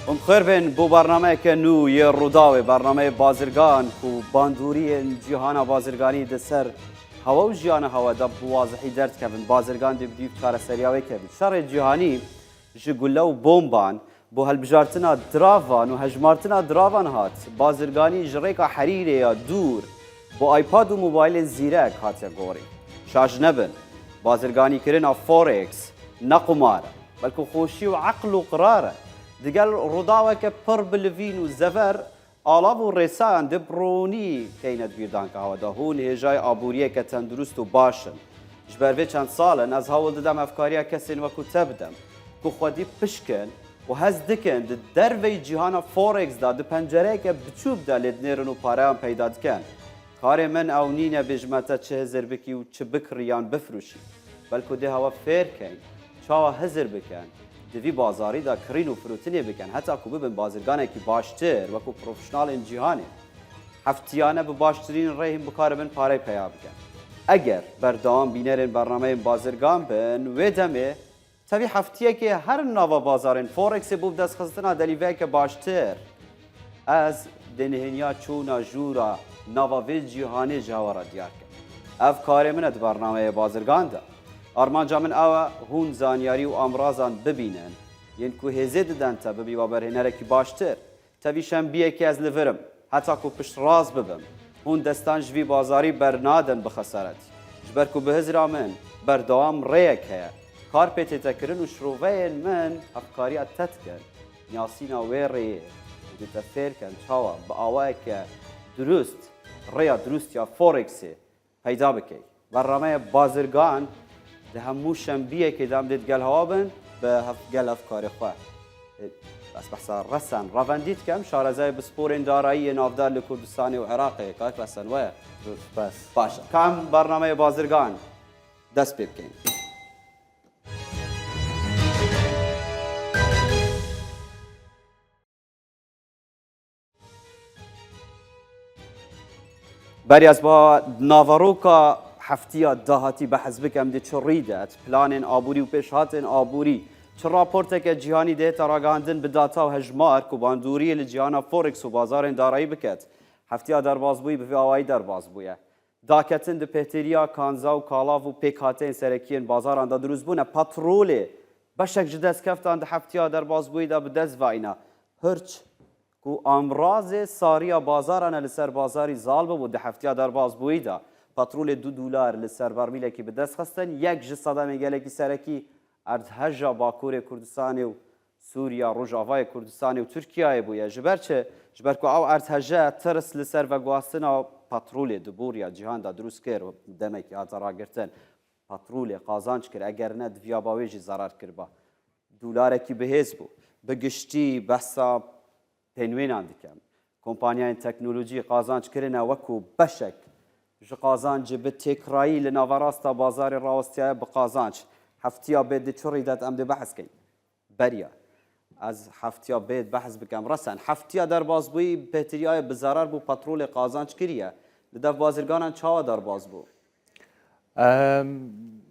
بخير بین بو برنامه که نو یه روداوی برنامه بازرگان کو باندوری جهان بازرگانی دسر هوا و جیان هوا دا بوازحی درد کبن بازرگان دی بدیف چاره سریاوی کبن شر جهانی جگوله و بومبان بو هالبجارتنا دراوان و هجمارتنا دراوان هات بازرگانی جریکا حریره یا دور بو آیپاد و موبایل زیرک هات یا گوری شاش نبن بازرگانی کرنا فورکس نقماره بلکو خوشی و عقل و قراره دیگر روداوه که پر بلوین و زفر آلاب و ریسان دبرونی کینت بیردان که هوا دا هون هجای آبوریه که تندرست و باشن جبروی چند سالن از هاول دادم افکاریا کسین و کتبدم که خودی پشکن و هز دکن دروی جهان فورکس دا ده پنجره که بچوب دا لدنیرن و پاره هم پیدا دکن کار من او نینه بجمتا چه هزر بکی و چه بکریان بفروشی بلکه ده هوا فیر کن چاوا هزر بکن دوی بازاری دا کرین و فروتنی بکن حتی که ببین بازرگانه که باشتر و که پروفشنال این جهانه هفتیانه به باشترین ریهم بکار بین پاره پیا بکن اگر بردام بینرین برنامه بازرگان بین و دمه تبی هفتیه که هر نوا بازارین فورکس بود دست خستنا دلیوه که باشتر از دنهنیا چونا جورا نوا وی جهانی جوارا دیار کن اف کار من برنامه بازرگان دا آرمان جامن آوا هون زانیاری و امرازان ببینن یعنی که هزه دادن تا ببی و برهنره که باشتر تبیشم بیه که از لورم حتی که پشت راز ببم هون دستان جوی بازاری برنادن بخسارتی جبر که به هزرا من بردوام ریک هیا کار پیتی تکرن و شروعین من افکاری تتکن نیاسینا وی ریه و تفیر کن چاوا با آوه که درست ریا درست یا فورکسی پیدا بکی برنامه بازرگان ده همو شنبیه که دام دید گل هوا بن به گل افکار خواه بس بحثا رسن رواندید کم شارزای بسپورین دارایی نافدار لکردستانی و عراقی که رسن وی بس باشه کم برنامه بازرگان دست پی بکنید بری از با ناواروکا هفتیا دهاتی به حزب کم دی چریدت پلان آبوری و پیشهات آبوری چه راپورته که جهانی ده تراگاندن به داتا و هجمار کو باندوری لجیانا فورکس و بازار دارایی بکت هفتیا در بازبوی به آوایی در بازبویه داکتن ده پهتریا کانزا و کالاو و پیکاتین سرکین بازار آن دروز بونه پاتروله بشک جدس کفتان ده هفتیا در بازبوی دا به دست واینا هرچ کو امراض ساریا بازارانه لسر بازاری زالبه و ده هفتیا در بازبوی دا پاترول $2 لسر برمیله که به دست خستن یک جساده میگله که سرکی اردهجا باکور کردستانی و سوریا روجاوای کردستانی و ترکیه بویه جبر چه جبر که او اردهجا ترس لسر و گواستنا پاترول دبوریا جهان دا دروست کر و دمه که آزارا گرتن پاترول قازانچ کر اگر نه دویا باویجی ضرر کر با دولاره که بهز بو بگشتی بحثا پنوینان دیکم کمپانیای تکنولوژی قازانچ کرنه وکو بشک ج قازانج به تکرایی لناوراستا بازار راوستیا به قازانج هفتیا بید چوری داد ام ده بحث کن بریا از هفتیا بید بحث بکم رسن هفتیا در بازبوی بهتریای بزرار بو پاترول قازانج کریه لدف بازرگانان چاوا در بازبو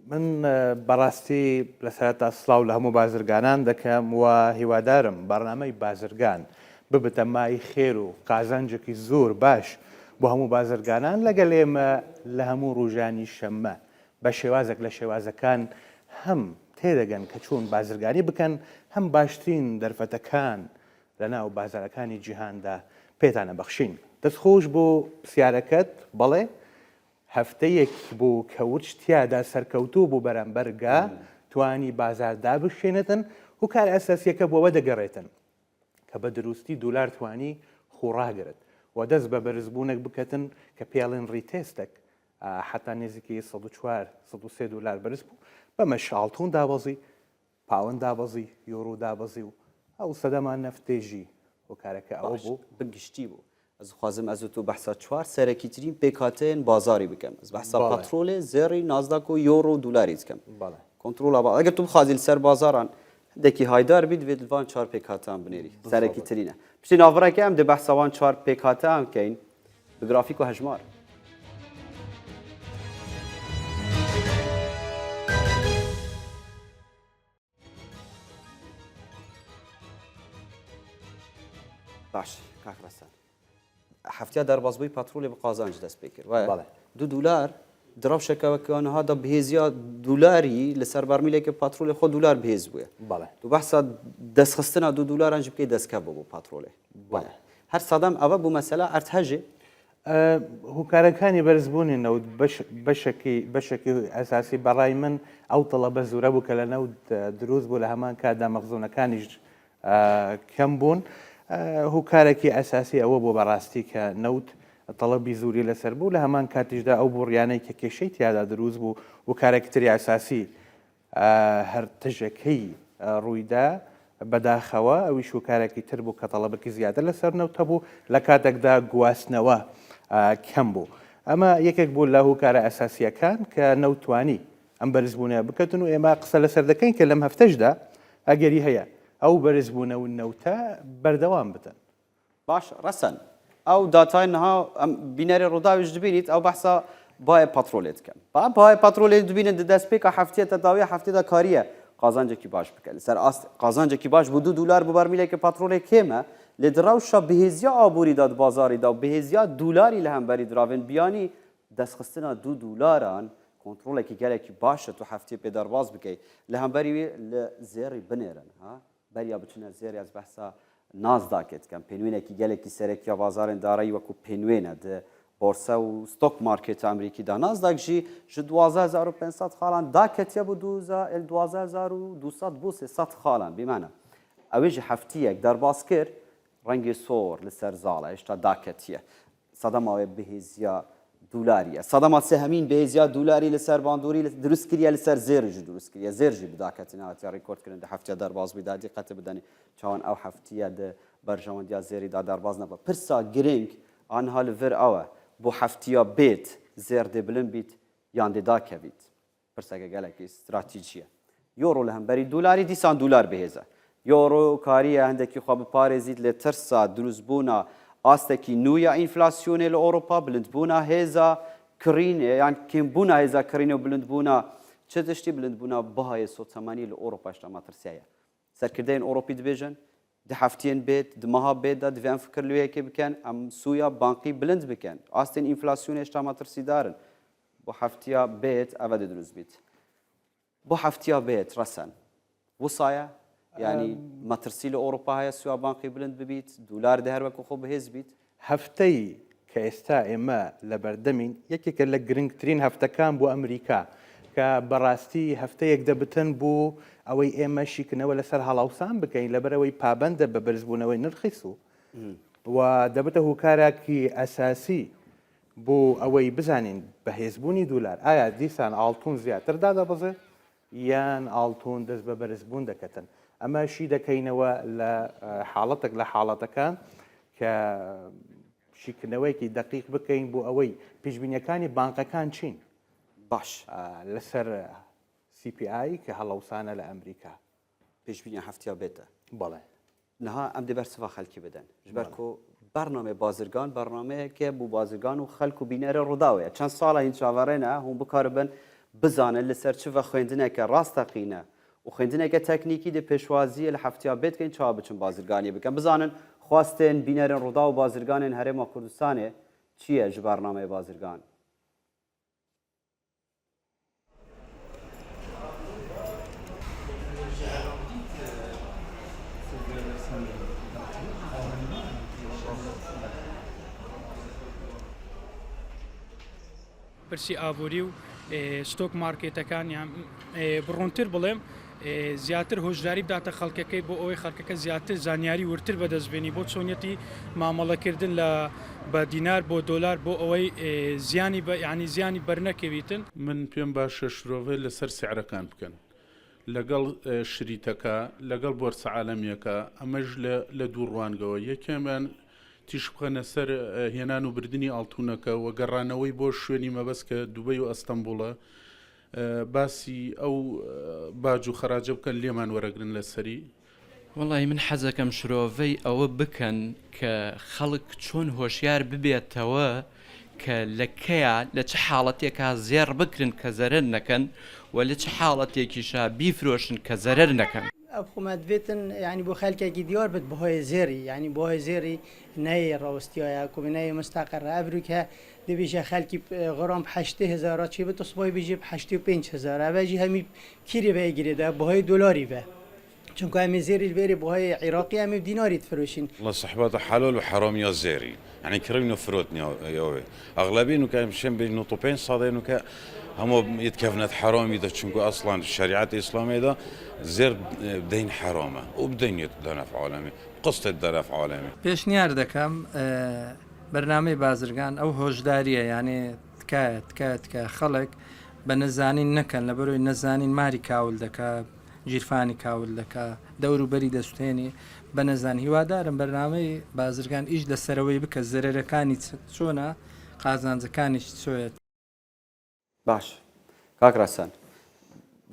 من براستی لسرات اصلاو لهمو بازرگانان دکم و هیوادارم برنامه بازرگان ببتە مای خێر و قازانجێکی زۆر باش بۆ هەموو بازرگانان لەگەڵ ئێمە لە هەموو ڕۆژانی شەممە بە شێوازێک لە شێوازەکان هەم تێدەگەن کە چۆن بازرگانی بکەن هەم باشترین دەرفەتەکان لە ناو بازارەکانی جیهاندا پێتانە بەخشین دەستخۆش بۆ پرسیارەکەت بەڵێ هەفتەیەک بوو کە ورچ تیادا سەرکەوتوو بۆ بەرامبەرگا توانی بازاردا بشێنێتن و کار ئەساسیەکە بۆەوە دەگەڕێتن کە بە دروستی دولار توانی خوڕاگرت و دەست بە بەرزبوونێک بکەتن کە پێڵێن ڕیتێستێک حتا نێزیکی $104-103 بەرز بوو بەمە شاڵتون دابەزی پاوەند دابەزی یۆرۆ دابەزی و ئەو سەدەمان نەفتێژی و کارەکە ئەوە بوو بگشتی بوو از خوازم از تو بحثا چوار سرکی ترین پیکاتین بازاری بکم از بحثا پترول زری نازداک و یورو دلاری کم کنترل با اگر تو بخوازی سر بازاران دکی هایدار بید وید وان چهار پیکاتان بنیری سرکی ترینه پشتی ناوره که هم ده بحثا وان چهار پیکاتان کین به گرافیک و هجمار باش کاک ڕەسەن هەفتیا دەربازبووی پاترۆلی بە قازانج دەست پێ کرد وایە بەڵێ. $2 دراوشەکەوەکەوانەها دە بهێزیە دولاری لەسەر بارمیلێکی پاترۆلی خۆ دولار بهێز بووە بەڵێ. تو بەحسا دەستخستنە $2 بکەی دەستکە بۆ پاترۆلێ وایە هەر سادەم ئەوە بوو مەسەلا ئەرتهەژێ هوکارەکانی بەرزبوونی نەوت بەشێکی ئەساسی بەڕای من ئەو تەڵەبە زورە بوو کە لە نەوت دروست بوو لە هەمان کاتدا مەخزوونەکانیش کەم بوون هوکارێکی ئەساسی ئەوە بۆ بەڕاستی کە نەوت تەڵەبی زوری لەسەر بوو لە هەمان کاتیشدا ئەو بڕیانەی کە کێشەی تیادا دروست بوو هوکارێکی تری ئەساسی هەر تژەکەی ڕوویدا بەداخەوە ئەویش هوکارێکی تر بوو کە تەڵەبێکی زیاتر لەسەر نەوتە بوو لە کاتێکدا گواستنەوە کەم بوو ئەمە یەکێک بوو لە هوکارە ئەساسیەکان کە نەوتوانی ئەم بەرزبوونە بکەن و ئێمە قسە لەسەر دەکەین کە لەم هەفتەشدا ئەگەری هەیە ئەو بەرزبوونە و نەوتە بەردەوام بتن باش ڕەسەن ئەو داتای نەها بینەری ڕووداویش دبینیت ئەو بەحسا باە پاترۆلێت بکەن باە پاترۆلێت دبینێت دەست پێکە هەفتێتە داویە هەفتێدا کاریە قازانجێکی باش بکەن لەسەر ئاست قازانجێکی باش بوو $2 بۆ بەرمیلێکی پاترۆلێک کێمە لێ دراوشە بەهێزیە ئابووری داد بازاریدا و بەهێزیە دولاری لە هەمبەری دراوێن بیانی دەستخستنە $2 کۆنتڕۆلێکی گەلێکی باشە تو هەفتێ پێ دەرباز بکەیت لە هەمبەری لە زێڕی بنێرن ها بەریا بچنە زێری ئەس بەحسا نازداکێتکەم پێنوێنێکی گەلێکی سەرەکیە بازارên دارایی وەکو پێنوێنە بۆرسە و ستۆک مارکێت ئەمریکیدا نازداکژی ji 12500 خاڵان داکەتیە بۆ 12200 بۆ 300 خاڵان بیمانە ئەوێژی هەفتیەک دەرباز کرد ڕەنگی سۆر لەسەر زاڵە هێشتا داکەتیە سەدەماوێ بەهێزیە دولاریە سەدەما سێهەمین بەهێزیە دولاری لەسەر باندوری دروست کردە لەسەر زێرژی دروست کردە زێرژی بداکەتنەوەتیا ڕیکۆردکردن دە هەفتە دەرباز بیدادی قەتە بدەنی چاوان ئەو هەفتیە بەرژەوەندیا زێریدا دەرباز نەبە پرسا گرنگ ئانها لەڤر ئەوە بۆ هەفتیە بێت زێر دێ بلند بیت یان دێ داکەویت پرسەکە گەلێکی استراتیجیە یۆڕۆ لە هەمبەری دولاری دیسان دولار بەهێزە یۆڕۆ کاریە هەندێکی خوا بپارێزیت لە ترسا دروستبوونا ئاستێکی نوویە ئینفلاسیۆنێ لە ئۆروپا بلندبوونا هێزە کڕینێ یان کێمبوونا هێزە کڕینێ و بلندبوونا چه تشتی بلندبوونا بەهای سۆتەمانی لە ئۆروپا شتا ماترسیایە سەرکردەیەن ئۆروپی دبێژن دە هەفتێن بێت دمەها بێتدا دەوێن فکر لێیەکێ بکەن ئەم سوویا بانقی بلند بکەن ئاستێن ئینفلاسیۆن هێشتا ماترسیدارن بۆ هەفتیا بێت ئەوە دەدروست بیت بۆ هەفتیا بێت ڕەسەن وسایە یعنی مەترسی لە ئۆروپا هەیە سویا بانقی بلند ببیت دولار دە هەر وەکو خۆ بەهێز بیت هەفتەی کە ئێستا ئێمە لە بەردەمین یەکێکە لە گرنگترین هەفتەکان بۆ ئەمریکا کە بەڕاستی هەفتەیەک دەبتن بوو ئەوەی ئێمە شیکنەوە لەسەر هەڵاوسان بکەین لەبەرەوەی پابندە بە بەرزبوونەوەی نرخی سوو و دەبێتە هوکارێکی ئەساسی بۆ ئەوەی بزانین بەهێزبوونی دولار ئایا دیسان ئاڵتون زیاتردا دەبەزێت یان ئاڵتون دەست بە بەرزبوون دەکەتن ئەمەشی دەکەینەوە لە حاڵەتێک لە حاڵەتەکان کە شیکنەوەیکی دقیق بکەین بۆ ئەوەی پێشبینیەکانی بانقەکان چین باش لەسەر CPI کە هەڵەوسانە لە ئەمریکا پێشبینی هەفتیا بێتە بەڵێ نەها ئەم دەبەر سڤ خەلکی بدەن ژبەر کۆ بەرنامێ بازرگان بەرنامەیەکێ بوو بازرگان و خەلک و بینەرە ڕووداوەیە چەند ساڵە هین چاوەڕێنە هەم بکاربن بزانن لەسەر چ بە خوێندنێکە ڕاستەقینە و خوێندنێکە تەکنیکی دە پێشوازیە لە هەفتیا بێتکەین چاوا بچن بازرگانی بکەن بزانن خواستێن بینەرن ڕوودا و بازرگانên هەرێما کوردستانێ چییە ji بەرنامەی بازرگان پرسی ئابووری و ستۆک مارکێتەکان بڕۆنتر بڵێم زیاتر هۆشداری بداتە خەڵکەکەی بۆ ئەوەی خەڵکەکە زیاتر زانیاری ورتر بەدەستبێنی بۆ چۆنیەتی مامەڵەکردن لە بە دینار بۆ دۆلار بۆ ئەوەی زیانی ینی زیانی بەرنەکەویتن من پێم باشە شرۆڤێ لەسەر سعرەکان بکەن لەگەڵ شریتەکە لەگەڵ بۆرسە عالەمیەکە ئەمەش لە دوو ڕوانگەوە یەکێمیان تیش بخەنە سەر هێنان و بردننی ئاڵتونەکە و گەڕانەوەی بۆ شوێنی مەبەست کە دوبەی و ئەستەمبوڵە باسی ئەو باج و خەراجە بکەن لێمان وەرەگرن لەسەری وڵی من حەزەکەم شرۆڤەی ئەوە بکەن کە خەڵک چۆن هۆشیار ببێتەوە کە لەکەیە لە چه حاڵەتێکا زێر بکرن کە زەرەر نەکەن و لە چه حاڵەتێکیشا بیفرۆشن کە زەرەر نەکەن خۆمە دەبێتن ینی بۆ خەلکێکی دیار بێت بەهۆی زێری ینی بۆهۆی زێری نەیە ڕاوستیایە کوبینەیە مستاقر ئەبروکە دەبیژە خەلکی غۆڕام 800,000 چی بێت سبای بژێ 85,000 ئەبەجی هەمی کیری بەیگرێدا بەهۆی دلاری بە چونکە ئەمێ زێری البێری بەهۆی عێراقی ئەمێ دیناری تفرۆشین والله صحبات حلال وحرام يا زيري يعني كريم فروتني يا اغلبيه انه كان شيء بين نطوبين صادين انه هم يتكفنت حرام اذا تشنكو اصلا الشريعه الاسلاميه ده زير بدين حرامه وبدين يتدنف عالمي قصه الدنف عالمي پێشنیار دەکەم بەرنامەی بازرگان ئەو هۆشداریە یانێ تکە خەڵک بە نەزانین نەکەن لە بەرۆی نەزانین ماری کاول دەکا گیرفانی کاول دەکا دەوروبەری دەستێنی بە نەزان هیوادارم بەرنامەی بازرگان ئیش لەسەرەوەی بکە زەرەرەکانی چۆنە قازانجەکانیش چۆیێت. باش کاک ڕەسەن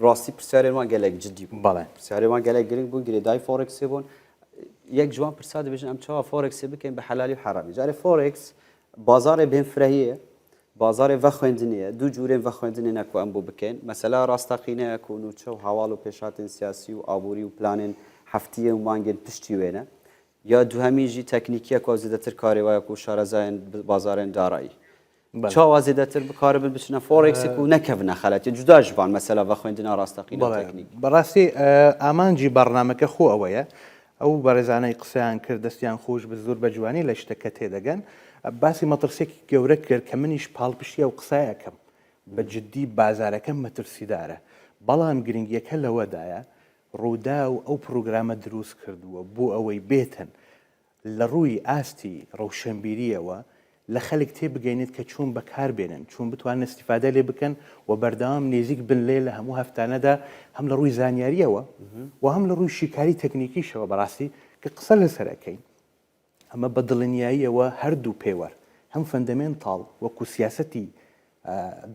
ڕاستی پرسیارێمان gelek جدی بوو بەڵێ پرسیارێمان gelek گرنگ بوو گرێدای فۆرکسێ بوون یەک جوان پرسا دەبێژن ئەم چاوە فۆرکسێ بکەین بە حەلالی و حەرامی جارێ فۆرکس بازارێ بێن فرەهیە بازارێ ڤە خوێندنیە دوو جوورێن ڤە خوێندنێنە کو ئەم بوو بکەین مەسەلا ڕاستەقینەیە و نوچە و هەواڵ و پێشاتên سیاسی و ئابووری و پلانên هەفتیە و مانگên پشتی وێنە یا دووهەمیژی تەکنیکیە کو زیاتر کارێوایە و شارەزایەن بازارên دارایی چاوا زیاتر بکاربن بچنە فۆرکسێک و نەکەونە خەڵەتی جودا ژبان مەسەلا ڤە خوێندنا ڕاستەقینە تەکنیک بەڕاستی ئامانجی بەڕنامەکە خۆ ئەوەیە ئەو بەڕێزانەی قسەیان کرد دەستیان خۆش بە زۆر بە جوانی لە شتەکە تێدەگەن باسی مەترسێکی گەورە کرد کە منیش پاڵپشتیە و قسایەکەم بە جددی بازارەکەم مەترسیدارە بەڵام گرنگیەکە لەوەدایە ڕوودا و ئەو پرۆگرامە دروست کردووە بۆ ئەوەی بێتن لە ڕووی ئاستی ڕەوشەمبیریەوە لە خەڵک تێبگەینێت کە چۆن بەکاربێنن چۆن بتوانن استیفادە لێ بکەن و بەردەوام نێزیک بن لێ لە هەموو هەفتانەدا هەم لە ڕووی زانیاریەوە و هەم لە ڕووی شیکاری تەکنیکیشەوە بەڕاستی کە قسە لەسەرەکەین ئەمە بە دڵنیاییەوە هەردوو پێوەەر هەم فەندەمێنتاڵ وەکو سیاسەتی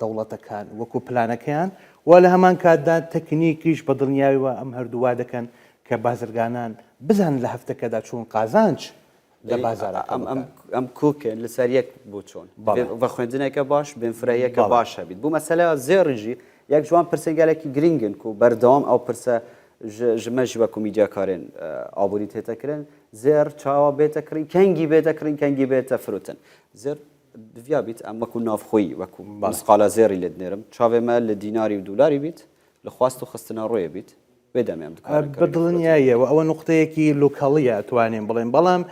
دەوڵەتەکان وەکو پلانەکەیان و لە هەمان کاتدا تەکنیکیش بە دڵنیاویەوە ئەم هەردووا دەکەن کە بازرگانان بزان لە هەفتەکەدا چۆن قازانج لە بازارە ئەم کوکن لەسەر یەک بۆ چۆن بە خوێندنێکە باش بنفرەیەکە باشە بیت بوو مەسەلا زێڕژی یەک جوان پرسەنگالێکی گرنگن و بەردەوام ئەو پرسە ژمەژی وەکو میدیاکارێن ئابووری تێتەکردن زێر چاوە بێتەکردین کەنگی بێتەکردین کەنگی بێتە فرۆتن زێر دویا بیت ئەم وەکو نافخۆیی وەکو مسقالە زێری لێ دنێرم چاوێمە لە دیناری و دولاری بیت لە خواست و خستنە ڕۆیە بیت بە دڵنیاییەوە ئەوە نقطەیەکی لۆکاڵیە توانین بڵێن بەڵام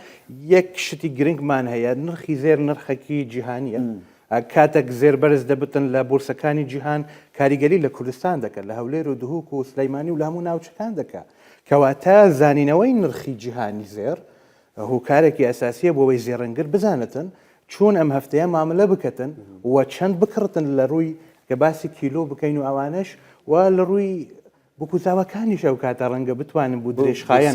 یەک شتی گرنگمان هەیە نرخی زێر نرخەکی جیهانیە کاتێک زێربەرز دەبتن لە بورسەکانی جیهان کاریگەری لە کوردستان دەکەن لە هەولێر و دهوک و سلەیمانی و لە هەموو ناوچەکان دەکات کەواتە زانینەوەی نرخی جیهانی زێر هۆکارێکی ئەساسیە بۆەوەی زێڕەنگر بزانێتن چۆن ئەم هەفتەیە ماملە بکەتن و چەند بکڕتن لە ڕووی کە باسی کیلۆ بکەین و ئەوانش و لە ڕووی بکوتاوەکانیش ئەو کاتە ڕەنگە بتوانن بۆ درێژخایەن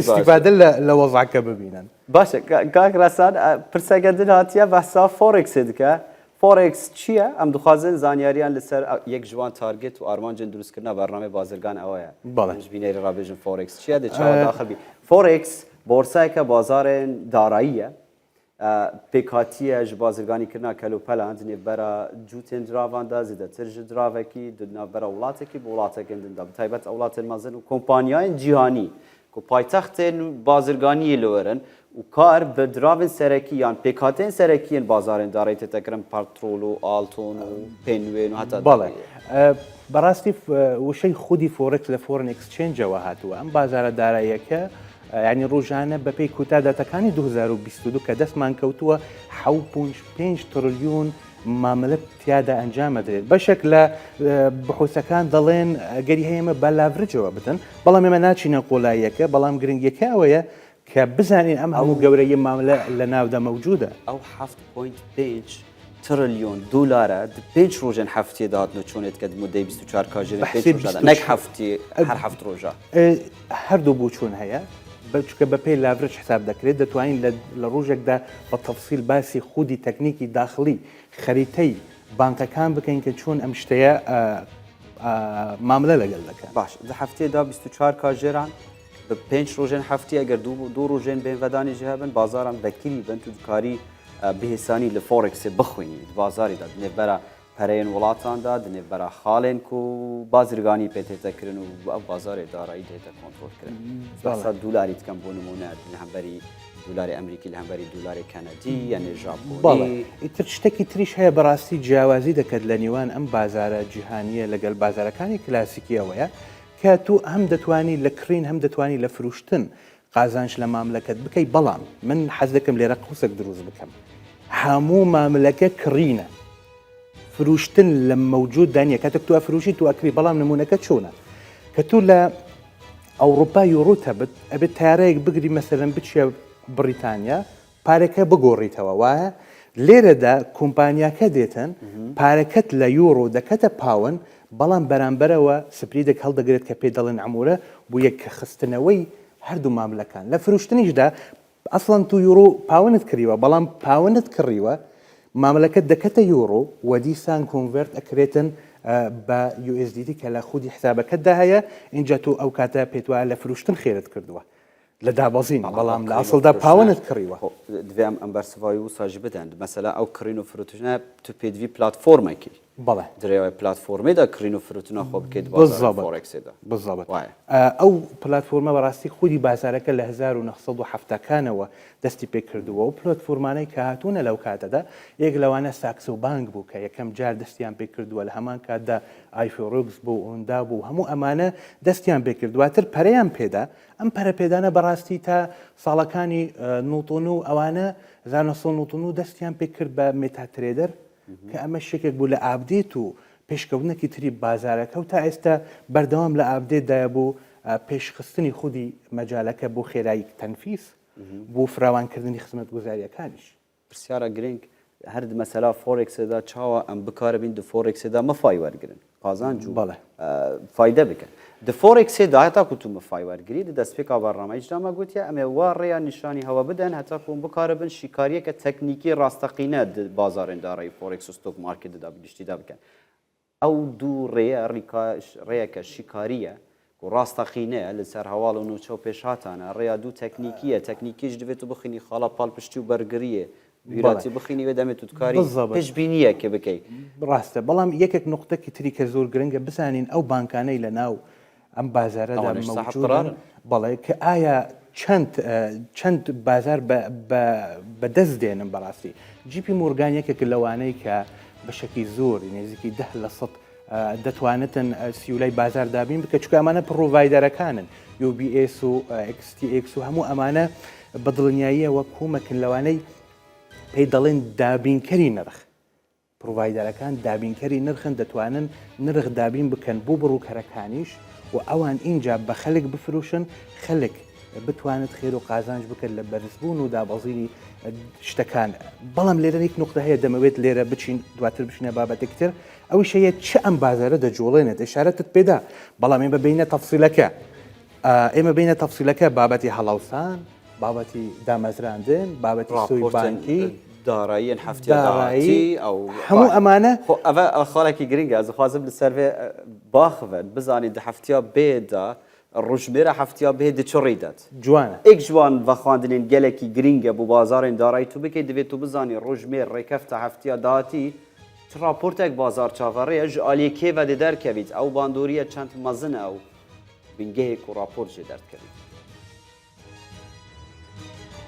استیفادە لە وەزعکە ببینن باشە کاک ڕەسەن پرسەکە دن هاتیە بەسا فۆرکسێ دکە فۆرکس چییە ئەم دخوازن زانیاریان لەسەر یەک جوان تارگێت و ئارمانجن دروستکردنا بەرنامەی بازرگان ئەوەیە بینەری ڕابێژن فۆرکس چییە دەچاوە داخەبی فۆرکس بۆرسایکە بازارên داراییە پێکاتیە ji bazirganîkirina kelûpelan di nêvbera cûtên diravan da zêdetir ji diravekî di navbera welatekî bi welatekên din da bi taybet welatên mezin û kompanyayên cîhanî ku paytextên bazirganiyê li werin û kar bi diravên serekî yan pêkatên serekî yên bazarên darayî têtekirin petrol û alton û pênûên û heta بەڵێ بەڕاستی وشەی خودی فۆرکس لە فۆرن ئەکسچێنجەوە هاتووە ئەم بازارە داراییەکە ینی ڕۆژانە بەپێی کوتاداتەکانی 2022 کە دەستمان کەوتووە 5 تریلیۆن مامەلە تیادا ئەنجامە دێت بەشێک لە بحوسەکان دەڵێن گەری هەیەمە بە لاڤرجەوە بدەن بەڵام ئێمە ناچینە قۆلاییەکە بەڵام گرنگیەکە ئەوەیە کە بزانین ئەم هەموو گەورەی مامەلە لە ناودا مەوجودە ئەو 7.5 تریلیۆن دلارە 5 ڕۆژێن هەفتێ داهاتنەوە چۆنێت کە مودەی 24 کاژێر نەک هەفتی هەر هەفت ڕۆژە هەردوو بوو چۆن هەیە بچکە بەپێی لاڤرج حساب دەکرێت دەتوانین لە ڕۆژێکدا بە تەفسیل باسی خودی تەکنیکی داخلی خەریتەی بانکەکان بکەین کە چۆن ئەم شتەیە ماملە لەگەڵ دەکەن باش لە هەفتێدا 24 کاژێران بە 5 ڕۆژێن هەفتی ئەگەر دوو ڕۆژێن بێنڤەدانی ژێبن بازاران بەکری بن تو کاری بهێسانی لە فۆرکسێ بخوێنی بازاریدا نێبەرە پەرەیەن وڵاتاندا دنێ بەرە خاڵێن و بازرگانی پێ تێتەکردن و ئەو بازارێ دارایی دێتە کۆنتڕۆلکردن بەسە دولاری دکەم بۆ نمونە لە هەمبەری دلاری ئەمریکی لە هەمبەری دلاری کەنەدی یعنی ژاپۆنی ئیتر شتێکی تریش هەیە بەڕاستی جیاوازی دەکەت لە نێوان ئەم بازارە جیهانیە لەگەڵ بازارەکانی کلاسیکیەوەیە کە تو هەم دەتوانی لە کڕین هەم دەتوانی لە فروشتن قازانش لە ماملەکەت بکەی بەڵام من حەز دەکەم لێرە قوسێک دروست بکەم هەموو ماملەکە کڕینە فروشتن لە مەوجود دانیە کاتێک تو ئەفروشی تو ئەکری بەڵام نمونونەکە چۆنە کە تو لە ئەوروپا یۆڕۆتە ئەبێت تارەیەک بگری مەسەرەن بچە بریتانیا پارەکە بگۆڕیتەوە وایە لێرەدا کۆمپانیاکە دێتن پارەکەت لە یۆڕۆ دەکەتە پاون بەڵام بەرامبەرەوە سپریدێک هەڵدەگرێت کە پێ دەڵێن ئەمورە بۆ یەک کە خستنەوەی هەردوو ماملەکان لە فروشتنیشدا ئەسڵەن تو یۆڕۆ پاونت کڕیوە بەڵام پاونت کڕیوە ماملەکەت دەکەتە یۆڕۆ و دیسان کۆنڤرت ئەکرێتن بە USDT کە لە خودی حسابەکەتدا هەیە اینجا تو ئەو کاتە پێت وایە لە فروشتن خێرت کردووە لە دابەزین بەڵام لە ئەسڵدا پاونت کڕیوە دوێ ئەم بەرسڤایی و ساژ بدەن مەسەلا ئەو کڕین و فروتنە تو پێدوی پلاتفۆرمێکی بەڵێ درێوە پلاتفۆرمێدا کڕین و فروتنە خۆ بکەیت فۆرێکسێدا بزەبێت ئەو پلاتفۆرمە بەڕاستی خودی بازارەکە لە 1970کانەوە دەستی پێ کردووە و پلۆتفۆرمانەی کە هاتوونە لەو کاتەدا یەک لەوانە ساکس و بانک بوو کە یەکەم جار دەستیان پێ کردووە لە هەمان کاتدا ئایفۆڕۆکس بوو ئۆندا بوو هەموو ئەمانە دەستیان پێ کردوواتر پەرەیان پێدا ئەم پەرەپێدانە بەڕاستی تا ساڵەکانی 99 ئەوانە 1999 دەستیان پێ کرد بە مێتاترێدەر کە ئەمە شتێک بوو لە ئابدێت و پێشکەوتنێکی تری بازارەکە و تا ئێستا بەردەوام لە ئابدێتدایە بوو پێشخستنی خودی مەجالەکە بۆ خێرایی تەنفیس بۆ فراوانکردنی خزمەت گوزاریەکانیش پرسیارە گرنگ هەر مەسەلا فۆرێکسێدا چاوە ئەم بکارە بین دو فۆرێکسێدا مەفای وەرگرن قازانج و فایدە بکەن د فۆرێکسێدا هەتا کوتو مەفای وەرگری دەستپێکا بەڕامەیجدامە گوتیە ئەمێ وا ڕێیان نیشانی هەوە بدەن هەتا کوم بکارە بن شیکاریەکە تەکنیکی ڕاستەقینە بازارێنداڕی فۆرێکس و ستۆک مارکێتدا گشتیدا بکەن ئەو دوو ڕێیەکە شیکاریە و ڕاستەقینەیە لەسەر هەواڵ و نوچە و پێشهاتانە ڕێیا دوو تەکنیکیە تەکنیکیش دەبێت و بخینی خاڵە پاڵپشتی و بەرگریە ویراتی بخینی وێ دەمێت توکاری پێشبینیە کە بکەیت ڕاستە بەڵام یەکێک نقطەکی تری کە زۆر گرنگە بزانین ئەو بانکانەی لە ناو ئەم بازارەدا مەوجودن بەڵێ کە ئایا چەند بازار بەدەست دێنن بەڕاستی جیپی مۆرگان یەکێک لەوانەی کە بەشکی زۆر نێزیکی 10% دەتوانێتن سیولای بازار دابین بکە چکە ئەمانە پڕۆڤایدەرەکانن UBS و XTX و هەموو ئەمانە بەدڵنیاییەوە کۆمەکن لەوانەی پێی دەڵێن دابینکەری نرخ پرۆڤایدەرەکان دابینکەری نرخن دەتوانن نرخ دابین بکەن بۆ بڕووکەرەکانیش و ئەوان اینجا بە خەلک بفروشن خەلک بتوانێت خێر و قازانج بکەن لە بەرزبوون و دابەزیری شتەکان بەڵام لێرە یەک نقطە هەیە دەمەوێت لێرە بچین دواتر بچینە بابەتێکتر ئەوش هەیە چ ئەم بازارە دەجوڵێنێت ئشارەتت پێدا بەڵام ئێمە بینە تەفسیلەکە ئێمە بینە تەفسیلەکە بابەتی هەڵاوسان بابەتی دامەزراندن بابەتی سۆی بانکی داراییان هەفتیا داڕایی ئەو هەموو ئەمانە ئەvە خاڵێکی گرنگە ئەزخوازم لەسەرێ باخەن بزانین دە هەفتیا بێدا ڕژمێرە هەفتیا بێ دچڕیدات جوانە ئێک جوان بە خواندنین گەلێکی گرینگە بۆ بازارên دارایی تو بکەیت دەبێت و بزانی ڕژمێر ڕێکەفتە هەفتیا داتی چ راپۆرتێک بازار چاوەڕێە ژ ئالیە کێڤە دێ دەرکەویت ئەو باندۆریە چەند مەزنە ئەو بنگەهێک و راپۆرت جێ دەردکەویت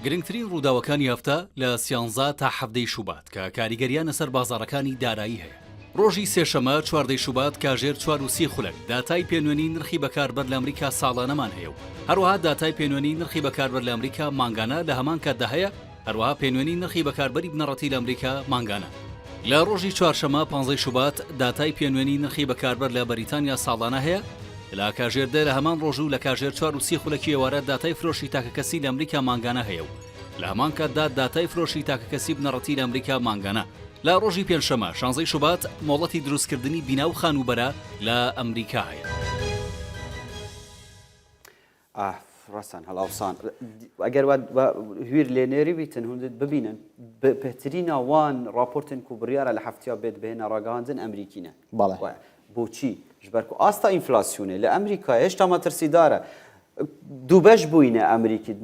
گرنگترین ڕووداوەکانی هەفتە لە 13 تا 17 شوبات کە کاریگەریانە سەر بازارەکانی دارایی هەیە. ڕۆژی سێشەمە 14 شوبات کاژێر 4 و 30 خولەک داتای پێنوێنی نرخی بەکاربەر لە ئەمریکا ساڵانەمان هەیە و هەروەها داتای پێنوێنی نرخی بەکاربەر لە ئەمریکا مانگانە لە هەمان کاتدا هەیە هەروەها پێنوێنی نرخی بەکاربەری بنەڕەتی لە ئەمریکا مانگانە. لە ڕۆژی چوارشەمە 15 شوبات داتای پێنوێنی نرخی بەکاربەر لە بەریتانیا ساڵانە هەیە لە کاژێردە لە هەمان ڕۆژ و لە کاژێر 4 و 30 خولەکی ئێوارە داتای فرۆشی تاکەکەسی لە ئەمریکا مانگانە هەیە و لە هەمان کاتدا داتای فرۆشی تاکەکەسی بنەڕەتی لە ئەمریکا مانگانە. لە ڕۆژی پێنجشەمە 16 شوبات مۆڵەتی دروستکردنی بینا و خانوبەرە لە ئەمریکا هەیە. ڕاستان هەڵاوسان ئەگەر هویر لێنێری بیتن هەندێت ببینن بهترین ئەوان راپۆرتن و بڕیارە لە هەفتیا بێت بهێنە ڕاگەاندن ئەمریکینە بەڵێ بۆچی ژبەر و ئاستا ئینفلاسیونێ لە ئەمریکا هێشتا مەترسیدارە دووبەش بووینە ئەمریکی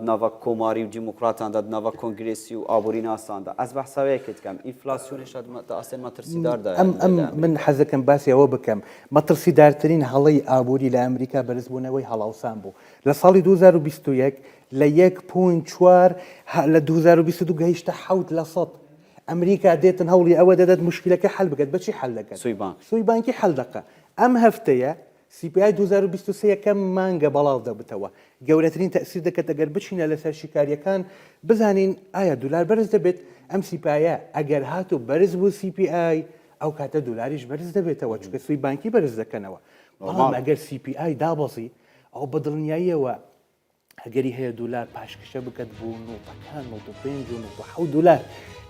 ناوە کۆماری و دیموکراتان دا ناوە کۆنگرسی و ئابووری ناساندا ئەس بەحساوەیەکت کەم ئینفلاسیۆنیش ئاسێن مەترسیداردا من حەزەکەم باسی ئەوە بکەم مەترسیدارترین هەڵەی ئابووری لە ئەمریکا بەرزبوونەوەی هەڵاوسان بوو لە ساڵی 2021 لە 1.4 لە 2022 گەیشتە 7%. ئەمریکا دێتن هەوڵی ئەوە دەدات مشکلەکە حل بکات بەچی حل دەکەن سوی بانکی حل دەکە ئەم هەفتەیە CPI 2023 یەکەم مانگە بەڵاو دەبتەوە گەورەترین تەسیر دەکات ئەگەر بچینە لەسەر شیکاریەکان بزانین ئایا دولار بەرز دەبێت ئەم CPI ئەگەر هاتو بەرز بوو CPI ئەو کاتە دلاریش بەرز دەبێتەوە چونکە سوی بانکی بەرز دەکەنەوە بەڵام ئەگەر CPI دابەزی ئەو بەدڵنیاییەوە ئەگەری هەیە دولار پاشکشە بکات بوو نوتەکان 95 و 97 دولار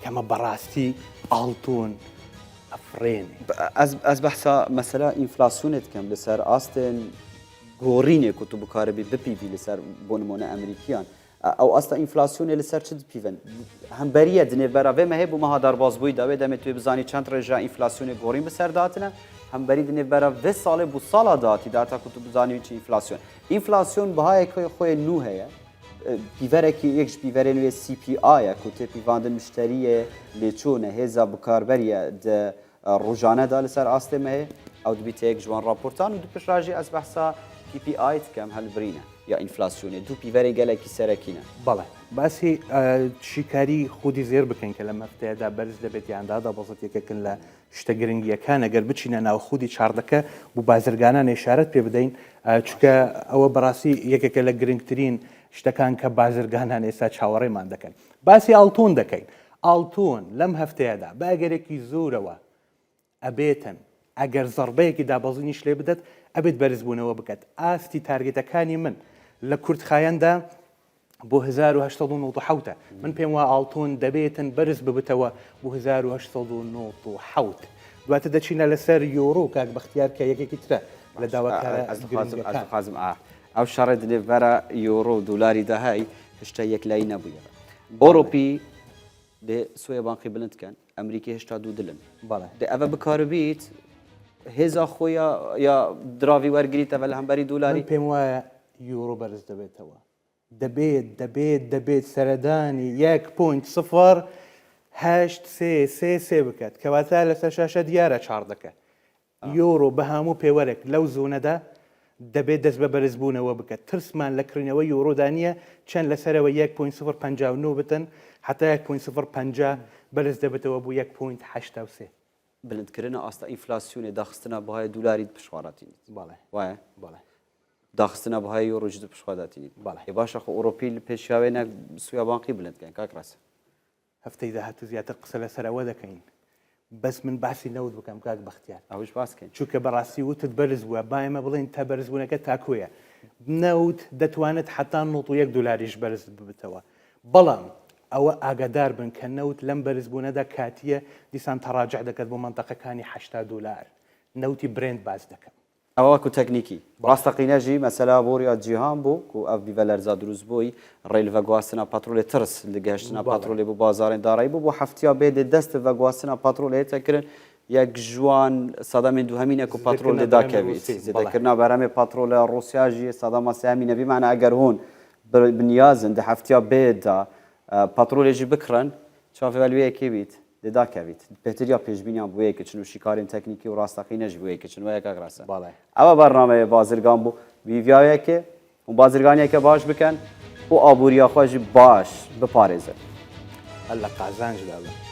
کەمە بەڕاستی ئاڵتون ئەفرێنێ ئەس بەحسا مەسەلا ئینفلاسیۆنێت کەم لەسەر ئاستن گۆڕینێک و تو بکارەبی بپیوی لەسەر بۆ نمونە ئەمریکیان ئەو ئاستا ئینفلاسیۆنێ لەسەر چ پیڤن هەمبەریە دنێبەرەوێ مەهەیە بوو مەها دەربازبووی داوێ دەمێت توێ بزانی چەند ڕێژە ئینفلاسیۆنێ گۆڕین بەسەرداتنە هەمبەری دنێبەرە وێ ساڵێ بوو ساڵا داتی داتا کو تو بزانی چی ئینفلاسیۆن ئینفلاسیۆن بەهایەکەی خۆی نو هەیە پیڤەرێکی یەکش پیڤەرێ نوێ CPI کو تێ پیڤاندن مشتریە لێچوونە هێزا بکاربەریە ڕۆژانەدا لەسەر ئاستێمە هەیە ئەو دبیتە یەک جوان راپۆرتان و دوپشراژی ئەس بەحسا PPI کەم هەلبرینە یا ئینفلاسیۆنێ دوو پیڤەرێ گەلێکی سەرەکینە بەڵێ باسی شیکاری خودی زێر بکەین کە لە مەفتەیەدا بەرز دەبێت یاندادا بەزت یەکەکن لە شتە گرنگیەکان ئەگەر بچینە ناو خودی چاردەکە بۆ بازرگانان ئێشارەت پێ بدەین چونکە ئەوە بەڕاستی یەکێکە لە گرنگترین شتەکان کە بازرگانان ئێستا چاوەڕێمان دەکەن باسی ئاڵتۆن دەکەین ئاڵتۆن لەم هەفتەیەدا باگەرێکی زۆرەوە ئەبێتن ئەگەر زەربەیەکی دابەزینیش لێ بدەت ئەبێت بەرزبوونەوە بکات ئاستی تارگێتەکانی من لە کورتخایەندا بۆ 1970 من پێم وا ئاڵتۆن دەبێتن بەرز ببتەوە بۆ 1970 دواتە دەچینە لەسەر یۆرۆ کاک بەختیار کە یەکێکی ترە لە داواکارم ئەو شەڕێ دلێڤەرە یۆرۆ و دولاری داهای هشتا یەک لای نەبووە ئۆڕۆپی دێ سوێ بانقی بلندکەن ئەمریکی هێشتا دوو دلن دێ ئەvە بکاربیت هێزا خۆیە یا دراوی وەرگریتەوە لە هەمبەری دولاری پێم وایە یۆرۆ بەرز دەبێتەوە دەبێت سەردانی 1.0833 بکات کەواتە لەسەر شاشە دیارە چاردەکە یۆرۆ بە هەموو پێوەرێک لەو زۆنەدا دەبێت دەست بە بەرزبوونەوە بکات ترسمان لە کڕینەوە یۆرۆدانیە چەند لەسەرەوە 1.059 بتن حتا 1.050 بەرز دەبێتەوە بۆ 1.83 بلندکردنە ئاستا ئینفلاسیۆنێ داخستنە بەهای دولاری پشخوارەتین وایە داخستنە بەهای یۆڕۆژ پشخواداتین ێ باشە خۆ ئۆڕۆپی پێشیاوێنە سویا بانقی بلندکەن کاکڕاستە هەفتەی داهاتوو زیاتر قسە لەسەرەوە دەکەین بەس من باسی نەوت بکەم کاک بەختیار ئەوش باسکەین چونکە بەڕاستی وتت بەرز بووە باەمە بڵێن تا بەرزبوونەکە تاکوویە نەوت دەتوانێت حتا 91 دلاریش بەرز ببتەوە بەڵام ئەوە ئاگادار بن کە نەوت لەم بەرزبوونەدا کاتیە دیسان تەڕاجع دەکات بۆ منتەقەکانی 80 دلار نەوتی برند باز دەکەم ئەوەکو تەکنیکی ڕاستەقینەژی مەسەلا بۆریا جیهان بوو و ئەو بیڤە لەرزا دروست بووی ڕێل ڤەگواستنە پاترۆلێ ترس لە گەشتنە پاترۆلێ بۆ بازارێن دارایی بوو بۆ هەفتیا بێدێ دەستە ڤەگواستنە پاترۆلێ تەکردن یەک جوان سەدامێن دوهەمینێک و پاترۆل لێداکەوێت زێدەکردنا بەرەمێ پاترۆلە ڕۆسیاژی سەداما سەیامی نەبیمانە ئەگەر هۆن بنیازن دە هەفتیا بێدا پاترۆلێژی بکڕن چاڤێوەلوەیەکی بیت دەداکەویت پێتریا پێشبینیان بۆ یەکەچن و شیکارین تەکنیکی و ڕاستەقینەش بۆ یەکەچن وایە کاکڕاستە ئەوە بەرنامەیە بازرگان بوو ویڤایەکێ و بازرگانیەکە باش بکەن و ئابووریە خۆشی باش بپارێزن هەر لە قازانجدا بن